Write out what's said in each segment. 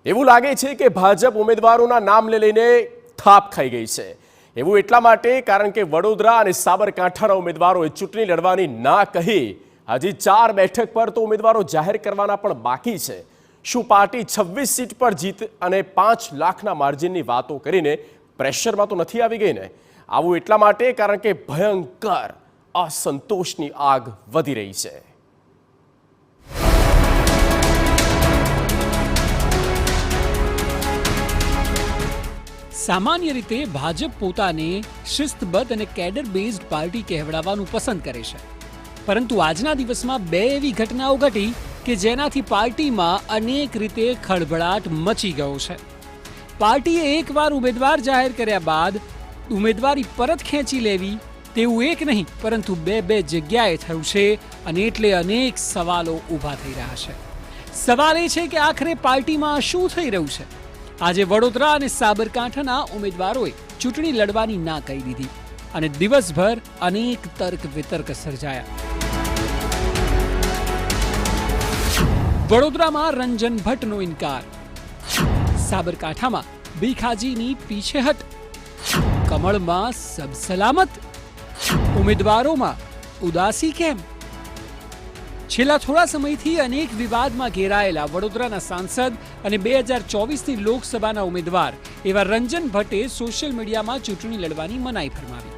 એવું લાગે છે કે ભાજપ ઉમેદવારોના નામ લઈને થાપ ખાઈ ગઈ છે। એવું એટલા માટે કારણ કે વડોદરા અને સાબરકાંઠાના ઉમેદવારોએ ચૂંટણી લડવાની ના કહી હજી 4 બેઠક પર તો ઉમેદવારો જાહેર કરવાના પણ બાકી છે। શું પાર્ટી 26 સીટ પર જીત અને 5 લાખના માર્જિનની વાતો કરીને પ્રેશરમાં તો નથી આવી ગઈ ને? આવું એટલા માટે કારણ કે ભયંકર અસંતોષની આગ વધી રહી છે। સામાન્ય રીતે ભાજપ પોતાને શિસ્તબદ્ધ અને કેડર બેઝડ પાર્ટી કહેવડાવવાનું પસંદ કરે છે, પરંતુ આજના દિવસમાં 2 એવી ઘટનાઓ ઘટી કે જેનાથી પાર્ટીમાં અનેક રીતે ખળભળાટ મચી ગયો છે। પાર્ટીએ એકવાર ઉમેદવાર જાહેર કર્યા બાદ ઉમેદવારી પરત ખેંચી લેવી તેવું એક નહીં પરંતુ 2 જગ્યાએ થયું છે અને એટલે અનેક સવાલો ઊભા થઈ રહ્યા છે। સવાલ એ છે કે આખરે પાર્ટીમાં શું થઈ રહ્યું છે? આજે વડોદરા અને સાબરકાંઠાના ઉમેદવારોએ ચૂંટણી લડવાની ના કહી દીધી અને દિવસભર અનેક તર્ક વિતર્ક સર્જાયા। વડોદરામાં રંજન ભટ્ટનો ઇનકાર, સાબરકાંઠામાં ભીખાજીની પીછેહટ, કમળમાં સબ સલામત, ઉમેદવારોમાં ઉદાસી કેમ? છેલ્લા થોડા સમયથી અનેક વિવાદમાં ઘેરાયેલા વડોદરાના સાંસદ અને 2024ની લોકસભાના ઉમેદવાર એવા રંજન ભટ્ટે સોશિયલ મીડિયામાં ચૂંટણી લડવાની મનાઈ ફરમાવી।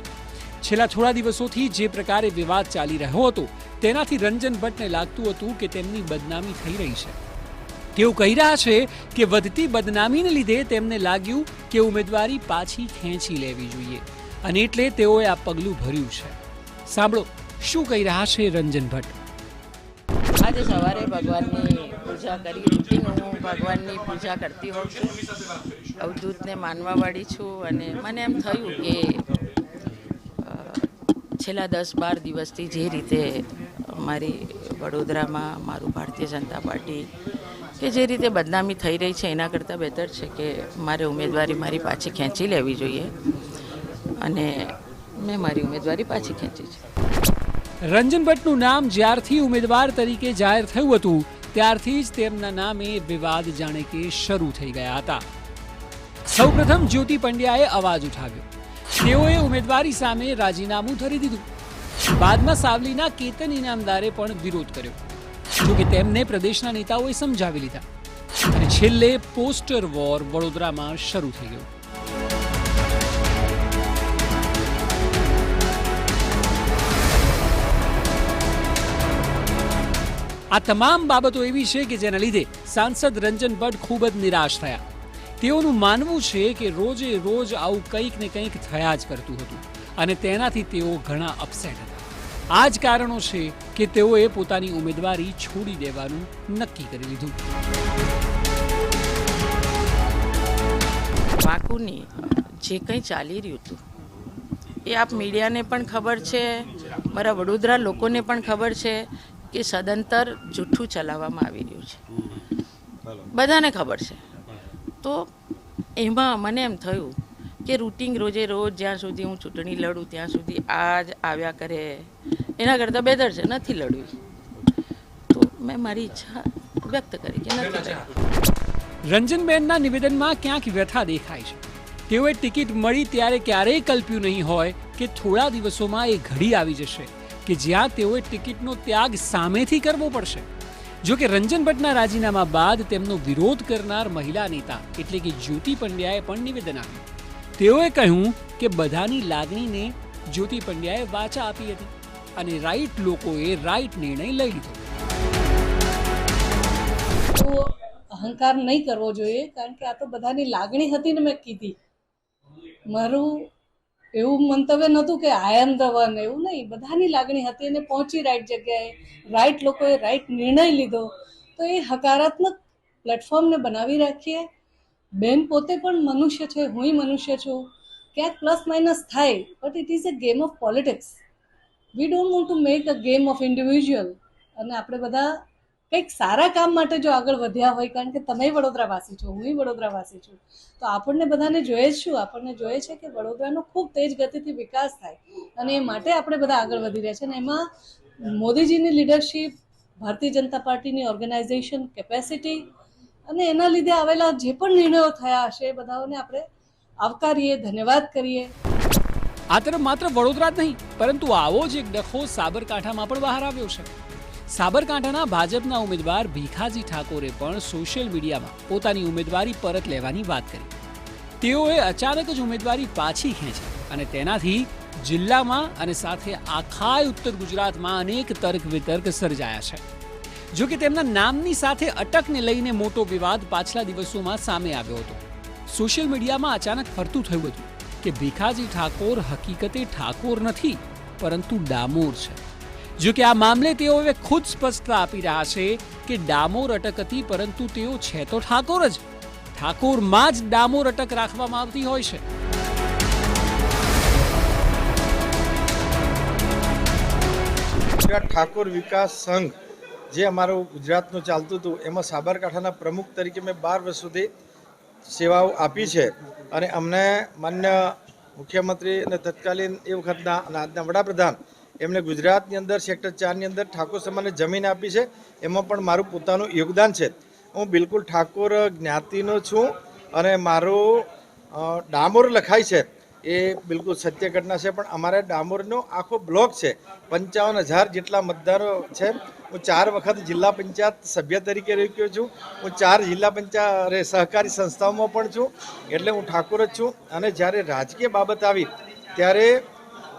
છેલ્લા થોડા દિવસોથી જે પ્રકારે વિવાદ ચાલી રહ્યો હતો તેનાથી રંજન ભટ્ટને લાગતું હતું કે તેમની બદનામી થઈ રહી છે। તેઓ કહી રહ્યા છે કે વધતી બદનામીને લીધે તેમને લાગ્યું કે ઉમેદવારી પાછી ખેંચી લેવી જોઈએ અને એટલે તેઓએ આ પગલું ભર્યું છે। સાંભળો શું કહી રહ્યા છે રંજન ભટ્ટ। आज सवारे भगवान की पूजा करी रूटीन हूँ भगवान की पूजा करती होઉં છું। અવધૂત ને માનવાવાળી છું અને મને એમ થયું કે છેલ્લા 10-12 દિવસથી જે રીતે અમારી વડોદરામાં મારું ભારતીય જનતા પાર્ટી કે જે રીતે બદનામી થઈ રહી છે એના કરતાં બહેતર છે કે મારે ઉમેદવારી મારી પાછી ખેંચી લેવી જોઈએ અને મેં મારી ઉમેદવારી પાછી ખેંચી છે। રંજન ભટ્ટનું નામ જ્યારથી ઉમેદવાર તરીકે જાહેર થયું હતું ત્યારથી જ તેમના નામે વિવાદ જાણે કે શરૂ થઈ ગયા હતા। સૌપ્રથમ જ્યોતિ પંડ્યાએ અવાજ ઉઠાવ્યો, તેઓએ ઉમેદવારી સામે રાજીનામું ધરી દીધું। બાદમાં સાવલીના કેતન ઇનામદારે પણ વિરોધ કર્યો, જોકે તેમને પ્રદેશના નેતાઓએ સમજાવી લીધા અને છેલ્લે પોસ્ટર વોર વડોદરામાં શરૂ થઈ ગયો। આ તમામ બાબતો એવી છે કે જેના લીધે સાંસદ રંજન ભટ્ટ ખૂબ જ નિરાશ થયા। તેઓનું માનવું છે કે રોજે રોજ આવું કંઈક ને કંઈક થયા જ કરતું હતું અને તેનાથી તેઓ ઘણા અપસેટ હતા। આ જ કારણો છે કે તેઓએ પોતાની ઉમેદવારી છોડી દેવાનું નક્કી કરી લીધું। વાકુની જે કંઈ ચાલી રહ્યું હતું એ આપ મીડિયાને પણ ખબર છે, મારા વડોદરા લોકોને પણ ખબર છે કે સદંતર જૂઠું ચલાવવામાં આવી રહ્યું છે, બધાને ખબર છે। તો એમાં મને એમ થયું કે રૂટિન રોજે રોજ જ્યાં સુધી હું ચૂંટણી લડું ત્યાં સુધી આ જ આવ્યા કરે એના કરતાં બહેતર છે નથી લડવી। તો મેં મારી ઈચ્છા વ્યક્ત કરી કે નથી લડવી। રંજનબેનના નિવેદનમાં ક્યાંક વ્યથા દેખાય છે। તેઓએ ટિકિટ મળી ત્યારે ક્યારેય કલ્પ્યું નહીં હોય કે થોડા દિવસોમાં એ ઘડી આવી જશે કે જ્યાં તેઓએ ટિકિટનો ત્યાગ સામેથી કરવો પડશે। જો કે રંજન ભટ્ટના રાજીનામા બાદ તેમનો વિરોધ કરનાર મહિલા નેતા એટલે કે જ્યોતિ પંડ્યાએ પણ નિવેદન આપ્યું। તેઓએ કહ્યું કે બધાની લાગણીને જ્યોતિ પંડ્યાએ વાચા આપી હતી અને રાઈટ લોકોએ રાઈટ નિર્ણય લઈ લીધો। તો અહંકાર નહીં કરવો જોઈએ કારણ કે આ તો બધાની લાગણી હતી ને મેં કીધી। મારું એવું મંતવ્ય નહોતું કે આઈ એમ ધ વન, એવું નહીં, બધાની લાગણી હતી અને પહોંચી રાઈટ જગ્યાએ, રાઈટ લોકોએ રાઈટ નિર્ણય લીધો તો એ હકારાત્મક પ્લેટફોર્મને બનાવી રાખીએ। બેન પોતે પણ મનુષ્ય છે, હુંય મનુષ્ય છું, ક્યાંક પ્લસ માઇનસ થાય but it is a game of politics. We don't want to make a game of individual અને આપણે બધા કંઈક સારા કામ માટે જો આગળ વધ્યા હોય કારણ કે તમે વડોદરાવાસી છો, હુંય વડોદરાવાસી છું, તો આપણને બધાને જોઈએ જ શું, આપણને જોઈએ છે કે વડોદરાનો ખૂબ તેજ ગતિથી વિકાસ થાય અને એ માટે આપણે બધા આગળ વધી રહ્યા છે અને એમાં મોદીજીની લીડરશિપ, ભારતીય જનતા પાર્ટીની ઓર્ગેનાઇઝેશન કેપેસિટી અને એના લીધે આવેલા જે પણ નિર્ણયો થયા હશે એ બધાઓને આપણે આવકારીએ, ધન્યવાદ કરીએ. આ તરફ માત્ર વડોદરા જ નહીં, પરંતુ આવો જ એક ડખો સાબરકાંઠામાં પણ બહાર આવ્યો છે. સાબરકાંઠાના ભાજપના ઉમેદવાર ભીખાજી ઠાકોરે પણ સોશિયલ મીડિયામાં પોતાની ઉમેદવારી પરત લેવાની વાત કરી. તેઓએ અચાનક જ ઉમેદવારી પાછી ખેંચી અને તેનાથી જિલ્લામાં અને સાથે આખા ઉત્તર ગુજરાતમાં અનેક તર્ક વિતર્ક સર્જાયા છે. જો કે તેમના નામની સાથે અટકને લઈને મોટો વિવાદ પાછલા દિવસોમાં સામે આવ્યો હતો. સોશિયલ મીડિયામાં અચાનક ફરતું થયું હતું કે ભીખાજી ઠાકોર હકીકતે ઠાકોર નથી, પરંતુ ડામોર છે. જો કે આ મામલે તેઓ હવે ખુદ સ્પષ્ટતા આપી રહ્યા છે કે ડામોર અટક હતી, પરંતુ તેઓ છે તો ઠાકોર જ. ઠાકોરમાં જ ડામોર અટક રાખવામાં આવતી હોય છે. ઠાકોર વિકાસ સંઘ જે અમારું ગુજરાતનું ચાલતું હતું એમાં સાબરકાંઠાના પ્રમુખ તરીકે મેં 12 વર્ષ સુધી સેવાઓ આપી છે અને અમને માન્ય મુખ્યમંત્રી અને તત્કાલીન એ વખતના અને આજના વડાપ્રધાન એમણે ગુજરાતની અંદર સેક્ટર 4ની અંદર ઠાકોર સમાજને જમીન આપી છે. એમાં પણ મારું પોતાનું યોગદાન છે. હું બિલકુલ ઠાકોર જ્ઞાતિનો છું અને મારું ડામોર લખાય છે એ બિલકુલ સત્ય ઘટના છે. પણ અમારા ડામોરનો આખો બ્લોક છે, 55,000 જેટલા મતદારો છે. હું 4 વખત જિલ્લા પંચાયત સભ્ય તરીકે રહી ગયો છું. હું 4 જિલ્લા પંચાયત સહકારી સંસ્થાઓમાં પણ છું. એટલે હું ઠાકોર જ છું. અને જ્યારે રાજકીય બાબત આવી ત્યારે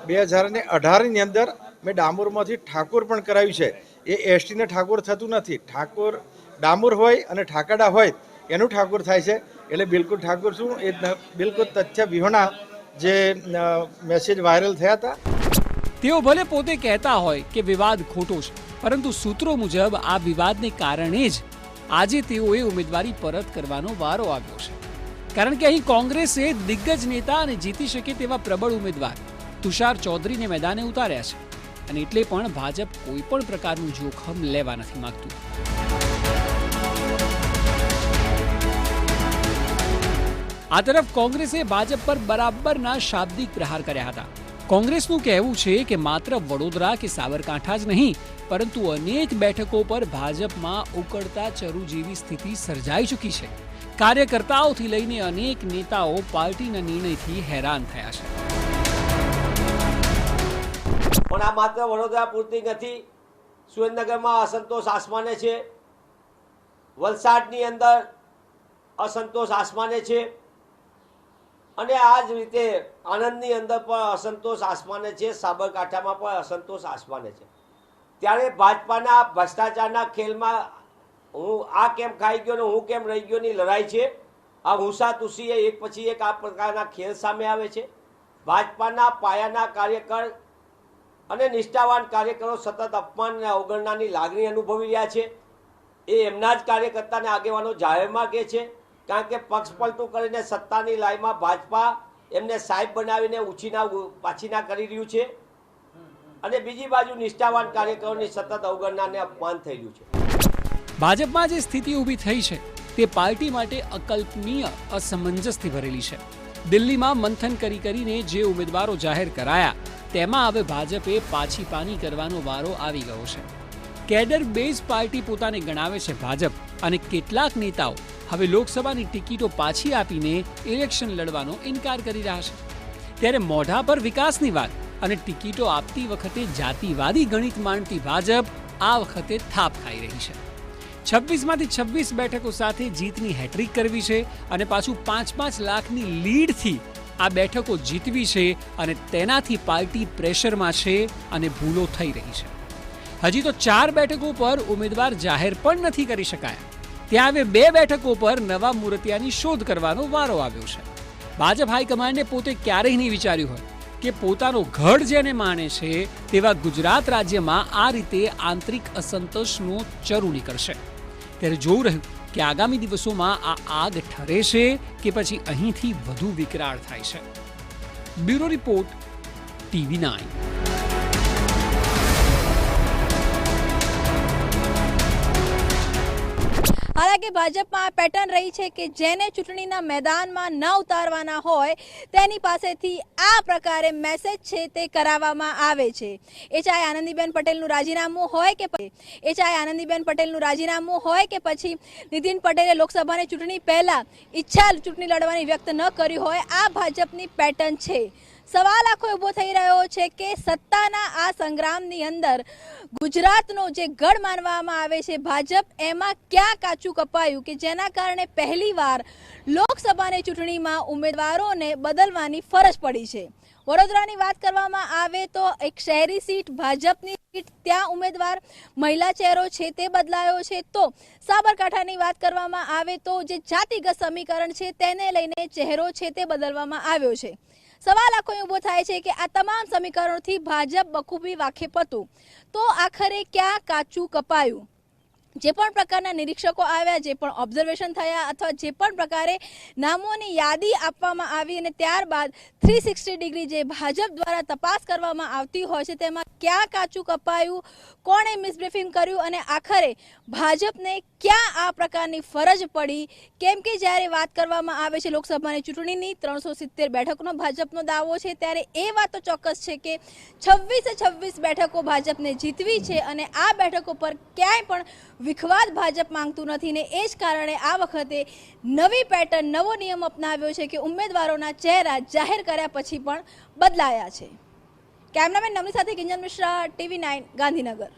2018ની અંદર મેં ડામોરમાંથી ઠાકોર પણ કરાવ્યું છે. એ એસટીને ઠાકોર થતું નથી. ઠાકોર ડામોર હોય અને ઠાકડા હોય એનું ઠાકોર થાય છે. એટલે બિલકુલ ઠાકોર છું. એ બિલકુલ તથ્ય વિહોણા જે મેસેજ વાયરલ થયા હતા. તેઓ ભલે પોતે કહેતા હોય કે વિવાદ ખોટો છે, પરંતુ સૂત્રો મુજબ આ વિવાદને કારણે જ આજે તેઓએ ઉમેદવારી પરત કરવાનો વારો આવ્યો છે. કારણ કે અહીં કોંગ્રેસે દિગ્ગજ નેતા અને જીતી શકે તેવા પ્રબળ ઉમેદવાર તુષાર ચૌધરીને મેદાને ઉતાર્યા છે. અને એટલે પણ ભાજપ કોઈ પણ પ્રકારનું જોખમ લેવા નથી માંગતું. આ તરફ કોંગ્રેસે ભાજપ પર બરાબરના શાબ્દિક પ્રહાર કર્યા હતા. કોંગ્રેસનું કહેવું છે કે માત્ર વડોદરા કે સાબરકાંઠા જ નહીં, પરંતુ અનેક બેઠકો પર ભાજપમાં ઉકળતા ચરુ જેવી સ્થિતિ સર્જાઈ ચૂકી છે. કાર્યકર્તાઓથી લઈને અનેક નેતાઓ પાર્ટીના નિર્ણયથી હેરાન થયા છે. પણ આ માત્ર વડોદરા પૂરતી નથી. સુરેન્દ્રનગરમાં અસંતોષ આસમાને છે, વલસાડની અંદર અસંતોષ આસમાને છે, અને આ જ રીતે આણંદની અંદર પણ અસંતોષ આસમાને છે, સાબરકાંઠામાં પણ અસંતોષ આસમાને છે. ત્યારે ભાજપાના ભ્રષ્ટાચારના ખેલમાં હું આ કેમ ખાઈ ગયો ને હું કેમ રહી ગયોની લડાઈ છે. આ હુંસાતુસીએ એક પછી એક આ પ્રકારના ખેલ સામે આવે છે. ભાજપાના પાયાના કાર્યકર અને નિષ્ઠાવાન કાર્યકરો સતત અપમાન અને અવગણનાની લાગણી અનુભવી રહ્યા છે. એ એમના જ કાર્યકર્તાને આગેવાનો જાહેરમાં કહે છે, કારણ કે પક્ષ પલટું કરીને સત્તાની લાઈમાં ભાજપા એમને સાહેબ બનાવીને ઉછીના પાછીના કરી રહ્યું છે. અને બીજી બાજુ નિષ્ઠાવાન કાર્યકરોની સતત અવગણનાને અપમાન થઈ રહ્યું છે. ભાજપમાં જે સ્થિતિ ઊભી થઈ છે તે પાર્ટી માટે અકલ્પનીય અસમંજસથી ભરેલી છે. દિલ્હીમાં મંથન કરીને જે ઉમેદવારો જાહેર કરાયા તેમાં હવે ભાજપે પાછી પાની કરવાનો વારો આવી ગયો છે. કેડર બેઝ પાર્ટી પોતાને ગણાવે છે ભાજપ, અને કેટલાક નેતાઓ હવે લોકસભાની ટિકિટો પાછી આપીને ઇલેક્શન લડવાનો ઇનકાર કરી રહ્યા છે. ત્યારે મોઢા પર વિકાસની વાત અને ટિકિટો આપતી વખતે જાતિવાદી ગણિત માનતી ભાજપ આ વખતે થાપ ખાઈ રહી છે. 26માંથી 26 બેઠકો સાથે જીતની હેટ્રિક કરવી છે અને પાછું 5-5 લાખની લીડથી આ બેઠકો જીતવી છે. અને તેનાથી પાર્ટી પ્રેશરમાં છે અને ભૂલો થઈ રહી છે. હજી તો 4 બેઠકો પર ઉમેદવાર જાહેર પણ નથી કરી શકાયા. ત્યાં હવે 2 બેઠકો પર નવા મૂર્તિયાની શોધ કરવાનો વારો આવ્યો છે. ભાજપ હાઈકમાન્ડે પોતે ક્યારેય નહીં વિચાર્યું હોય કે પોતાનો ગઢ જેને માને છે તેવા ગુજરાત રાજ્યમાં આ રીતે આંતરિક અસંતોષનો ચરુ નીકળશે. ત્યારે જોવું રહ્યું કે આગામી દિવસોમાં આ આગ ઠરે છે કે પછી અહીંથી વધુ વિકરાળ થાય છે. Bureau report, TV9. हालांकि મોટાભાગે ભાજપમાં આ પેટર્ન રહી છે કે જેને ચૂંટણીના મેદાનમાં ન ઉતારવાના હોય તેની પાસેથી આ પ્રકારે મેસેજ છે તે કરાવવામાં આવે છે. એ ચાહે આનંદીબેન પટેલનું રાજીનામું હોય કે પછી નીતિન પટેલે લોકસભાની ચૂંટણી પહેલા ઈચ્છા ચૂંટણી લડવાની વ્યક્ત ન કરી હોય, આ ભાજપની પેટર્ન છે. સવાલ આખો ઊભો થઈ રહ્યો છે કે સત્તાના આ સંગ્રામની અંદર ગુજરાતનો જે ગઢ માનવામાં આવે છે ભાજપ, એમાં ક્યાં કાચું કપાયું કે જેના કારણે પહેલીવાર લોકસભાની ચૂંટણીમાં ઉમેદવારોને બદલવાની ફરજ પડી છે. વડોદરાની વાત કરવામાં આવે તો એક શહેરી સીટ ભાજપની સીટ, ત્યાં ઉમેદવાર મહિલા ચહેરો છે તે બદલાયો છે. તો સાબરકાંઠાની વાત કરવામાં આવે તો જે જાતિગત સમીકરણ છે તેને લઈને ચહેરો છે તે બદલવામાં આવ્યો છે. સવાલ આખો ઊભો થાય છે કે આ તમામ સમીકરણોથી ભાજપ બખૂબી વાકેફ હતું, તો આખરે ક્યાં કાચું કપાયું? જે પણ પ્રકારના નિરીક્ષકો આવ્યા, જે પણ ઓબ્ઝર્વેશન થયા અથવા જે પણ પ્રકારે નામોની યાદી આપવામાં આવી અને ત્યારબાદ 360 ડિગ્રી જે ભાજપ દ્વારા તપાસ કરવામાં આવતી હોય છે તેમાં ક્યાં કાચું કપાયું, કોણે મિસબ્રીફિંગ કર્યું અને આખરે ભાજપને ક્યાં આ પ્રકારની ફરજ પડી? કેમ કે જ્યારે વાત કરવામાં આવે છે લોકસભાની ચૂંટણીની 370 બેઠકનો ભાજપનો દાવો છે, ત્યારે એ વાત તો ચોક્કસ છે કે 26 બેઠકો ભાજપને જીતવી છે અને આ બેઠકો પર ક્યાંય પણ વિખવાદ ભાજપ માંગતું નથી ને એ જ કારણે આ વખતે નવી પેટર્ન, નવો નિયમ અપનાવ્યો છે કે ઉમેદવારોના ચહેરા જાહેર કર્યા પછી પણ બદલાયા છે. કેમેરામેન નમની સાથે કિંજન મિશ્રા, TV9 ગાંધીનગર.